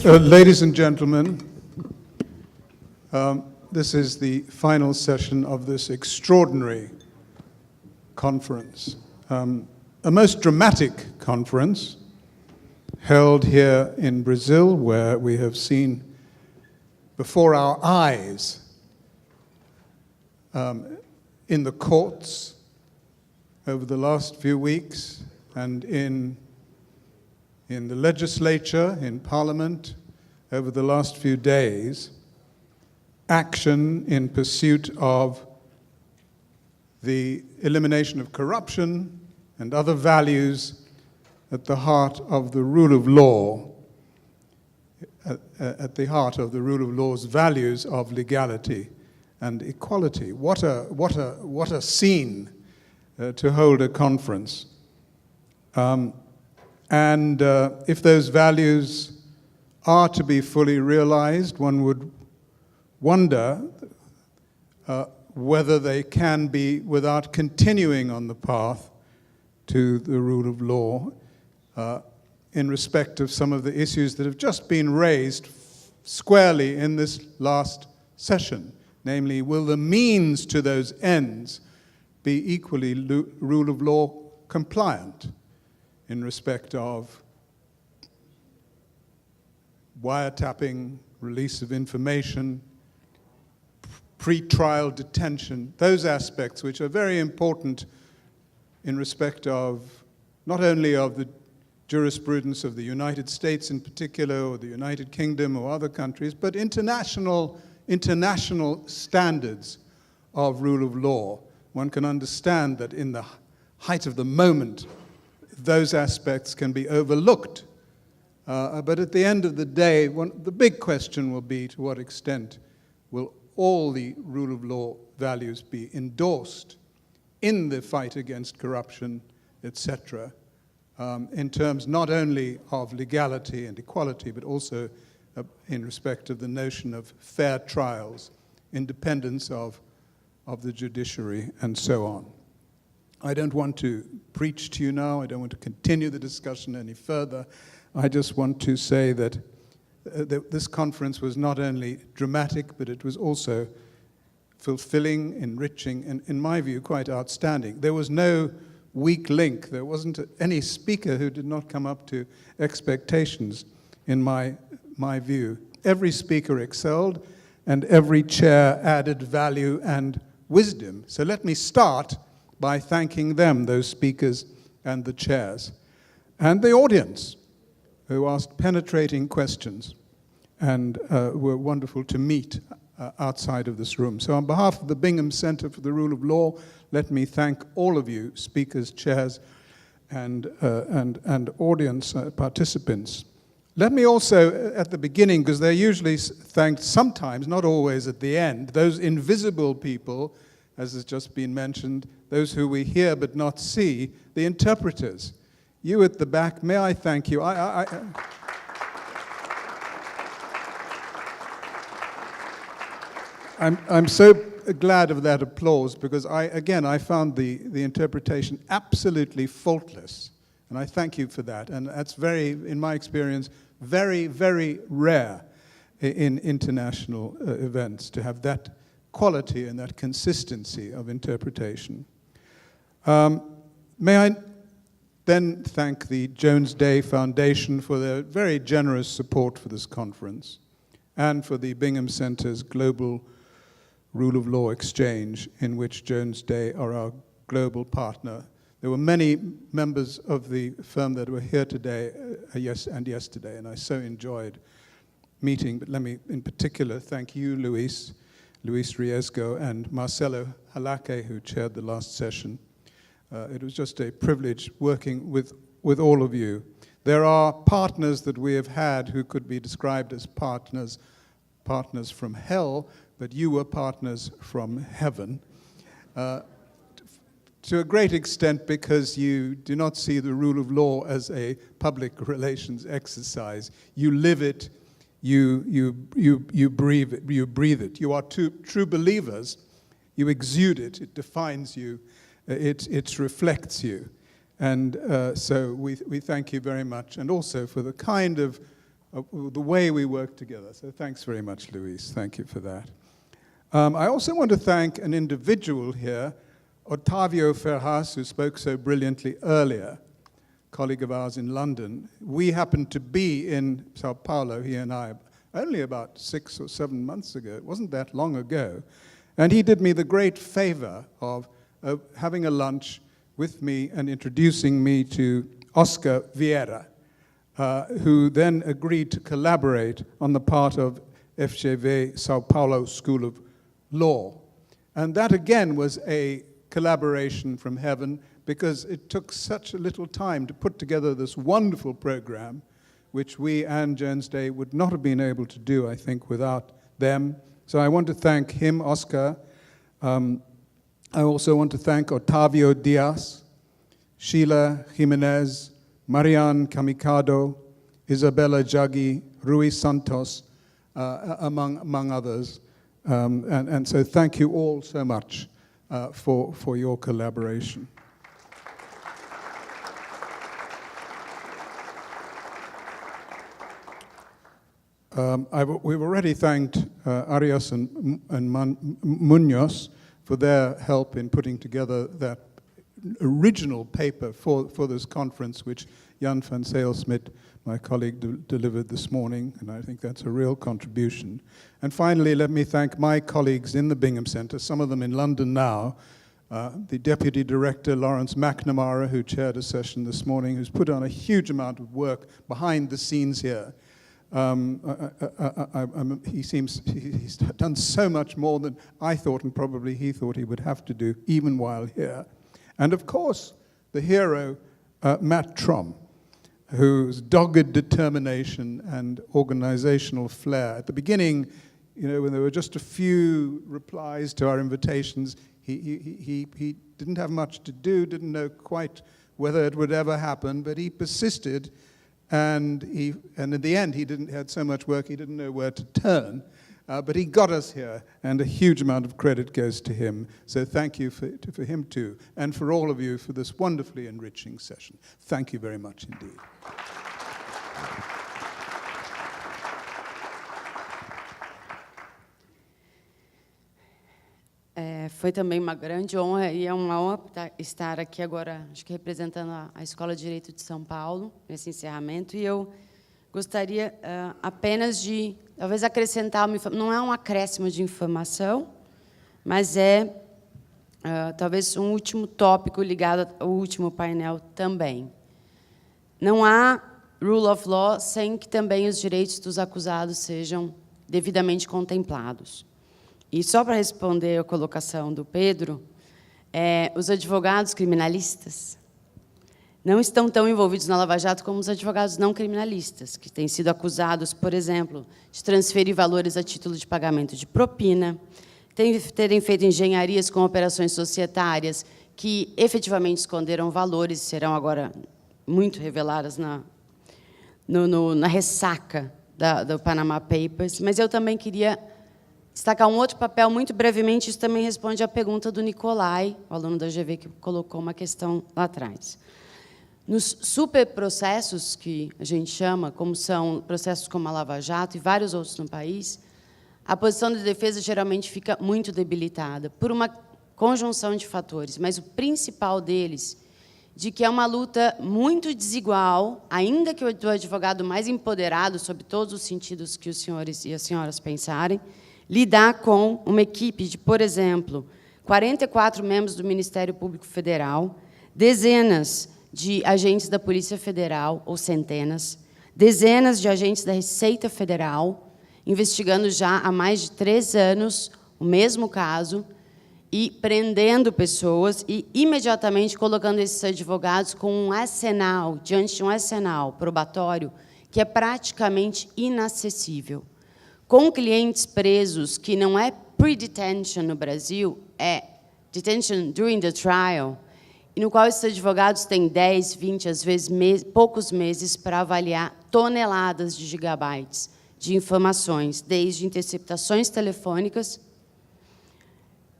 Ladies and gentlemen, this is the final session of this extraordinary conference. A most dramatic conference held here in Brazil, where we have seen before our eyes in the courts over the last few weeks and in the legislature, in parliament, over the last few days, action in pursuit of the elimination of corruption and other values at the heart of the rule of law, at the heart of the rule of law's values of legality and equality. What a scene to hold a conference. And if those values are to be fully realized, one would wonder whether they can be without continuing on the path to the rule of law in respect of some of the issues that have just been raised squarely in this last session. Namely, will the means to those ends be equally rule of law compliant in respect of wiretapping, release of information, pre-trial detention, those aspects which are very important in respect of not only of the jurisprudence of the United States in particular, or the United Kingdom or other countries, but international standards of rule of law. One can understand that in the height of the moment, those aspects can be overlooked. But at the end of the day, the big question will be to what extent will all the rule of law values be endorsed in the fight against corruption, etc., in terms not only of legality and equality, but also in respect of the notion of fair trials, independence of the judiciary, and so on. I don't want to preach to you now. I don't want to continue the discussion any further. I just want to say that this conference was not only dramatic, but it was also fulfilling, enriching, and in my view, quite outstanding. There was no weak link. There wasn't any speaker who did not come up to expectations, in my view. Every speaker excelled, and every chair added value and wisdom. So let me start by thanking them, those speakers and the chairs, and the audience, who asked penetrating questions and were wonderful to meet outside of this room. So on behalf of the Bingham Center for the Rule of Law, let me thank all of you, speakers, chairs, and audience participants. Let me also, at the beginning, because they're usually thanked sometimes, not always at the end, those invisible people, as has just been mentioned, those who we hear but not see, the interpreters. You at the back, may I thank you? I'm so glad of that applause, because I found the interpretation absolutely faultless, and I thank you for that. And that's very, in my experience, very, very rare in international events to have that quality and that consistency of interpretation. May I then thank the Jones Day Foundation for their very generous support for this conference, and for the Bingham Center's Global Rule of Law Exchange, in which Jones Day are our global partner. There were many members of the firm that were here today and yesterday, and I so enjoyed meeting. But let me in particular thank you, Luis Riesgo, and Marcelo Halake, who chaired the last session. It was just a privilege working with all of you. There are partners that we have had who could be described as partners from hell, but you were partners from heaven. To a great extent, because you do not see the rule of law as a public relations exercise. You live it, you breathe it. You are true believers. You exude it. It defines you. It reflects you. And so we thank you very much, and also for the kind of the way we work together. So thanks very much, Luis. Thank you for that. I also want to thank an individual here, Otávio Ferraz, who spoke so brilliantly earlier, colleague of ours in London. We happened to be in Sao Paulo, he and I, only about 6 or 7 months ago. It wasn't that long ago. And he did me the great favor of having a lunch with me and introducing me to Oscar Vieira, who then agreed to collaborate on the part of FGV Sao Paulo School of Law. And that again was a collaboration from heaven, because it took such a little time to put together this wonderful program, which we and Jones Day would not have been able to do, I think, without them. So I want to thank him, Oscar. I also want to thank Otávio Dias, Sheila Jimenez, Marianne Kamikado, Isabella Jaggi, Rui Santos, among others. And so thank you all so much for your collaboration. We've already thanked Arias and Munoz for their help in putting together that original paper for this conference, which Jan van Zeilsmit, my colleague, delivered this morning, and I think that's a real contribution. And finally, let me thank my colleagues in the Bingham Centre, some of them in London now, the Deputy Director, Lawrence McNamara, who chaired a session this morning, who's put on a huge amount of work behind the scenes here. He's done so much more than I thought, and probably he thought he would have to do, even while here. And of course, the hero, Matt Trom, whose dogged determination and organizational flair. At the beginning, you know, when there were just a few replies to our invitations, he didn't have much to do, didn't know quite whether it would ever happen, but he persisted. And in the end, he had so much work, he didn't know where to turn. But he got us here, and a huge amount of credit goes to him. So thank you for him too, and for all of you for this wonderfully enriching session. Thank you very much indeed. Foi também uma grande honra, e é uma honra estar aqui agora, acho que representando a Escola de Direito de São Paulo, nesse encerramento, e eu gostaria apenas de, talvez, acrescentar, não é um acréscimo de informação, mas é, talvez, um último tópico ligado ao último painel também. Não há rule of law sem que também os direitos dos acusados sejam devidamente contemplados. E só para responder a colocação do Pedro, os advogados criminalistas não estão tão envolvidos na Lava Jato como os advogados não criminalistas, que têm sido acusados, por exemplo, de transferir valores a título de pagamento de propina, terem feito engenharias com operações societárias que efetivamente esconderam valores, serão agora muito reveladas na ressaca do Panama Papers. Mas eu também queria destacar um outro papel, muito brevemente, isso também responde à pergunta do Nicolai, o aluno da GV, que colocou uma questão lá atrás. Nos superprocessos, que a gente chama, como são processos como a Lava Jato e vários outros no país, a posição de defesa geralmente fica muito debilitada, por uma conjunção de fatores, mas o principal deles, de que é uma luta muito desigual, ainda que o advogado mais empoderado, sob todos os sentidos que os senhores e as senhoras pensarem, lidar com uma equipe de, por exemplo, 44 membros do Ministério Público Federal, dezenas de agentes da Polícia Federal, ou centenas, dezenas de agentes da Receita Federal, investigando já há mais de 3 anos o mesmo caso e prendendo pessoas e, imediatamente, colocando esses advogados com um arsenal, diante de um arsenal probatório que é praticamente inacessível. Com clientes presos, que não é pre-detention no Brasil, é detention during the trial, e no qual esses advogados têm 10, 20, às vezes poucos meses para avaliar toneladas de gigabytes de informações, desde interceptações telefônicas,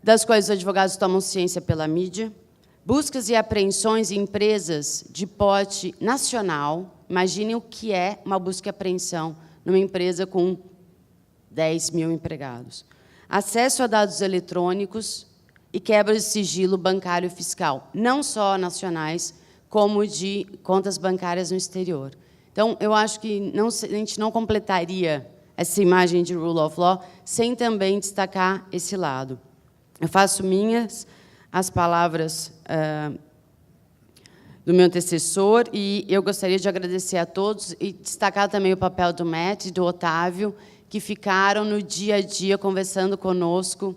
das quais os advogados tomam ciência pela mídia, buscas e apreensões em empresas de porte nacional, Imaginem o que é uma busca e apreensão numa empresa com 10 mil empregados. Acesso a dados eletrônicos e quebra de sigilo bancário e fiscal, não só nacionais, como de contas bancárias no exterior. Então, eu acho que a gente não completaria essa imagem de Rule of Law sem também destacar esse lado. Eu faço minhas as palavras do meu antecessor, e eu gostaria de agradecer a todos e destacar também o papel do Matt e do Otávio, que ficaram no dia a dia conversando conosco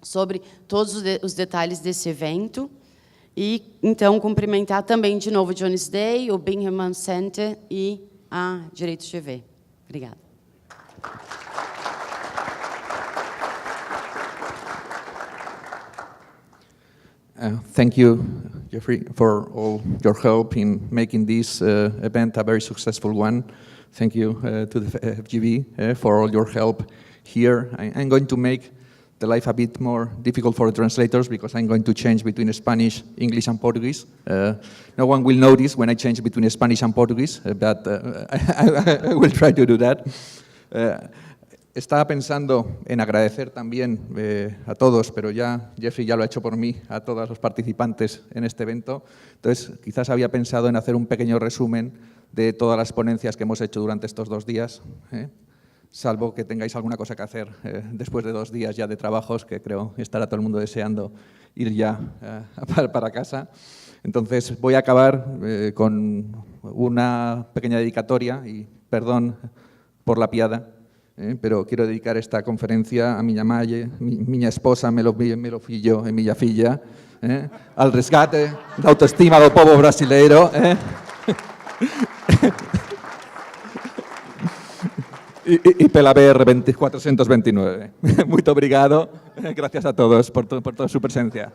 sobre todos os detalhes desse evento. E, então, cumprimentar também, de novo, o Jones Day, o Bingham Center e a Direito GV. Obrigada. Thank you, Jeffrey, for all your help in making this event a very successful one. Thank you to the FGV for all your help here. I'm going to make the life a bit more difficult for the translators because I'm going to change between Spanish, English, and Portuguese. No one will notice when I change between Spanish and Portuguese, but I will try to do that. Estaba pensando en agradecer también a todos, pero ya Jeffrey ya lo ha hecho por mí, a todos los participantes en este evento. Entonces, quizás había pensado en hacer un pequeño resumen de todas las ponencias que hemos hecho durante estos 2 días, salvo que tengáis alguna cosa que hacer después de 2 días ya de trabajos, que creo que estará todo el mundo deseando ir ya para casa. Entonces, voy a acabar con una pequeña dedicatoria, y perdón por la piada, pero quiero dedicar esta conferencia a miña malle, miña esposa me lo fillo e miña filla, al resgate da autoestima do povo brasileiro. E pela BR 429. Muito obrigado. Gracias a todos por toda su presencia.